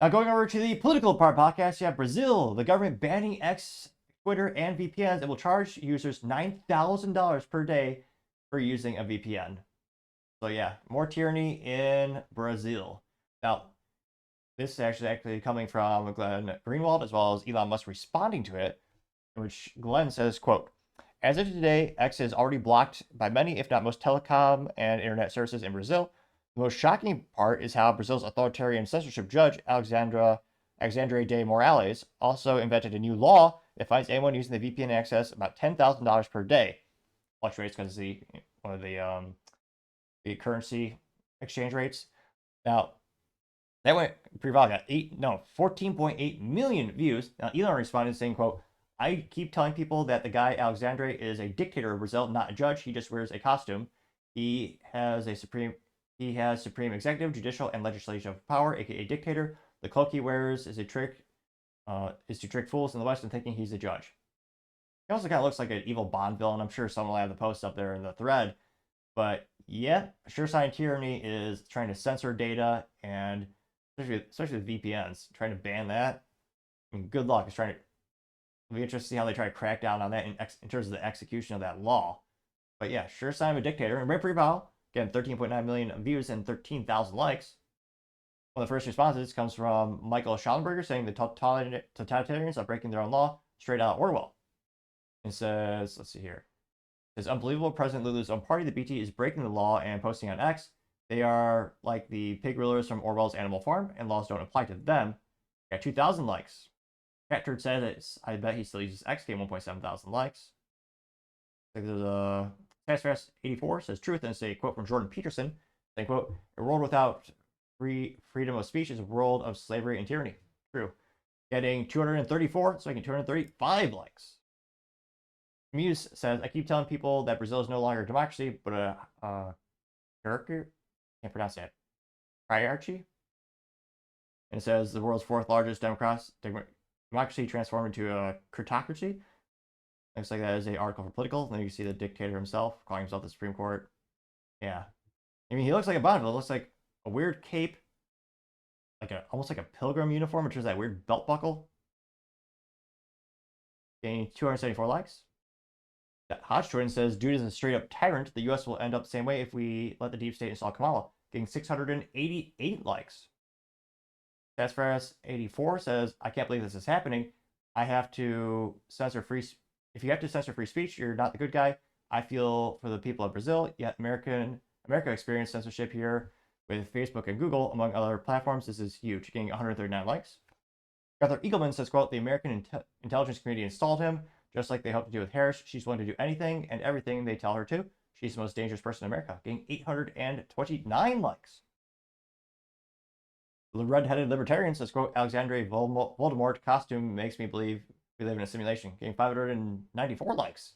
Now, going over to the political part podcast, you have Brazil, the government banning X, Twitter, and VPNs. It will charge users $9,000 per day for using a VPN. So yeah, more tyranny in Brazil. Now, this is actually coming from Glenn Greenwald as well as Elon Musk responding to it, in which Glenn says, quote, as of today, X is already blocked by many, if not most, telecom and internet services in Brazil. The most shocking part is how Brazil's authoritarian censorship judge, Alexandre de Morales, also invented a new law that fines anyone using the VPN access about $10,000 per day. Fluctuates because of one of the currency exchange rates. Now, that went pretty viral. Got 14.8 million views. Now, Elon responded saying, quote, I keep telling people that the guy Alexandre is a dictator of Brazil, not a judge. He just wears a costume. He has supreme executive, judicial, and legislative power, aka dictator. The cloak he wears is to trick fools in the West into thinking he's a judge. He also kind of looks like an evil Bond villain. I'm sure someone will have the post up there in the thread. But yeah, sure sign tyranny is trying to censor data, and especially with VPNs, trying to ban that. I mean, good luck. It's trying to It'll be interesting to see how they try to crack down on that in terms of the execution of that law. But yeah, sure sign of a dictator. And right pretty well. Again, 13.9 million views and 13,000 likes. One of the first responses comes from Michael Schallenberger saying the totalitarians are breaking their own law, straight out Orwell. It says, let's see here. It says, unbelievable. President Lulu's own party, the BT, is breaking the law and posting on X. They are like the pig rulers from Orwell's Animal Farm, and laws don't apply to them. Got 2,000 likes. Catturd said I bet he still uses X, gained 1.7 thousand likes. Like there's a Fast84 says truth, and it's a quote from Jordan Peterson saying, quote, a world without freedom of speech is a world of slavery and tyranny. True. Getting 234, so I get 235 likes. Muse says, I keep telling people that Brazil is no longer a democracy, but a hierarchy. Can't pronounce that. Hierarchy. And it says the world's fourth largest democracy transformed into a critocracy. Looks like that is a article for Political. Then you can see the dictator himself calling himself the Supreme Court. Yeah. I mean, he looks like a Bonneville. It looks like a weird cape, almost like a pilgrim uniform, which is that weird belt buckle. Getting 274 likes. Hodge Jordan says, dude is a straight up tyrant. The US will end up the same way if we let the deep state install Kamala. Getting 688 likes. Fastfast84 says, I can't believe this is happening. I have to censor free. If you have to censor free speech, you're not the good guy. I feel for the people of Brazil. Yet America experienced censorship here with Facebook and Google, among other platforms. This is huge, getting 139 likes. Arthur Eagleman says, quote, the American intelligence community installed him, just like they hope to do with Harris. She's willing to do anything and everything they tell her to. She's the most dangerous person in America, getting 829 likes. The red-headed libertarian says, quote, Alexandre Voldemort costume makes me believe we live in a simulation, getting 594 likes.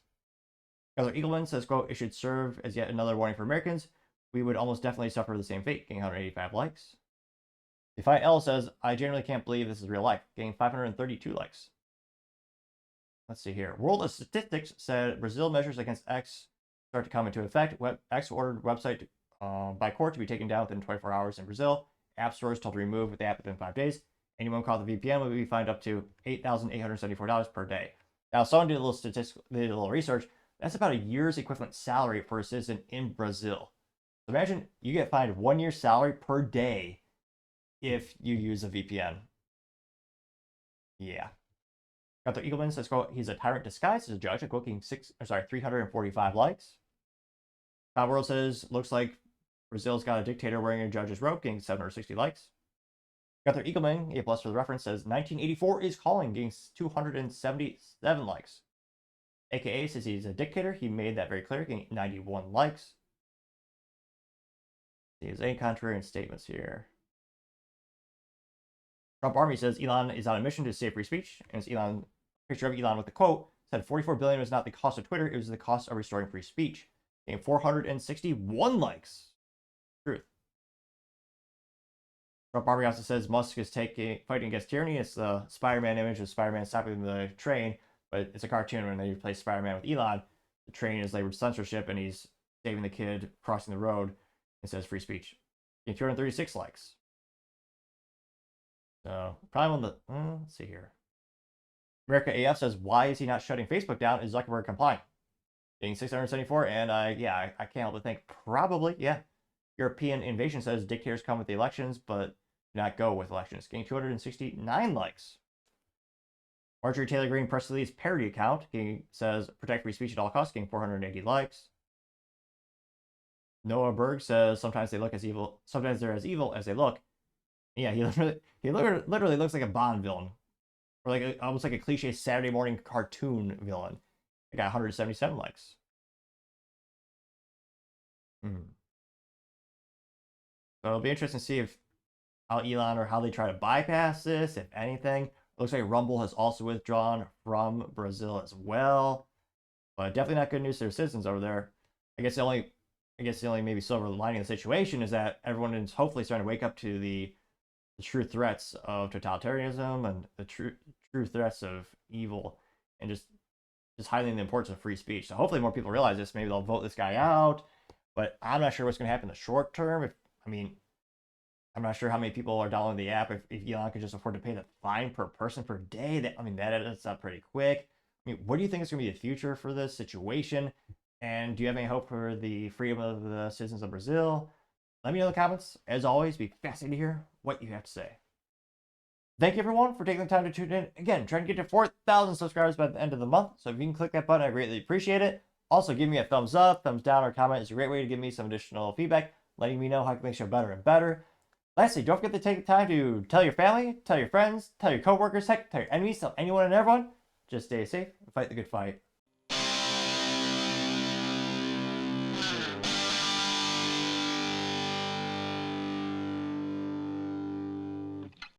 Arthur Eagleman says, quote, it should serve as yet another warning for Americans. We would almost definitely suffer the same fate, getting 185 likes. Defiant L says, I genuinely can't believe this is real life, getting 532 likes. Let's see here. World of Statistics said Brazil measures against X start to come into effect. X ordered website by court to be taken down within 24 hours in Brazil. App stores told to remove the app within 5 days. Anyone caught the VPN will be fined up to $8,874 per day. Now, someone did a little research. That's about a year's equivalent salary for a citizen in Brazil. So imagine you get fined 1 year's salary per day if you use a VPN. Yeah. Arthur Eagleman says, quote, he's a tyrant disguised as a judge, getting 345 likes. Todd World says, looks like Brazil's got a dictator wearing a judge's robe, getting 760 likes. Arthur Eagleman, A+ for the reference, says 1984 is calling, getting 277 likes. AKA says he's a dictator. He made that very clear, getting 91 likes. There's any contrarian statements here. Trump Army says Elon is on a mission to save free speech, and it's Elon, picture of Elon with the quote, said 44 billion was not the cost of Twitter, it was the cost of restoring free speech. Getting 461 likes. Truth. Trump Army also says Musk is fighting against tyranny. It's the Spider-Man image of Spider-Man stopping the train, but it's a cartoon when they replace Spider-Man with Elon. The train is labeled censorship, and he's saving the kid crossing the road. It says free speech. Getting 236 likes. So probably one of the, let's see here. America AF says, why is he not shutting Facebook down? Is Zuckerberg complying? Getting 674, and I can't help but think probably, yeah. European Invasion says dictators come with the elections, but do not go with elections. Getting 269 likes. Marjorie Taylor Greene press release parody account says protect free speech at all costs, getting 480 likes. Noah Berg says sometimes they look as evil, sometimes they're as evil as they look. Yeah, he literally looks like a Bond villain, or like almost like a cliche Saturday morning cartoon villain. It got 177 likes. So it'll be interesting to see if how Elon or how they try to bypass this, if anything. It looks like Rumble has also withdrawn from Brazil as well, but definitely not good news to their citizens over there. I guess the only maybe silver lining of the situation is that everyone is hopefully starting to wake up to the true threats of totalitarianism and the true threats of evil, and just highlighting the importance of free speech. So hopefully more people realize this. Maybe they'll vote this guy out, but I'm not sure what's going to happen in the short term. I'm not sure how many people are downloading the app. If Elon could just afford to pay the fine per person per day, that adds up pretty quick. What do you think is going to be the future for this situation? And do you have any hope for the freedom of the citizens of Brazil? Let me know in the comments. As always, be fascinated to hear what you have to say. Thank you, everyone, for taking the time to tune in. Again, trying to get to 4,000 subscribers by the end of the month. So if you can click that button, I greatly appreciate it. Also, give me a thumbs up, thumbs down, or comment. It's a great way to give me some additional feedback, letting me know how I can make the show better and better. Lastly, don't forget to take the time to tell your family, tell your friends, tell your coworkers, heck, tell your enemies, tell anyone and everyone. Just stay safe and fight the good fight.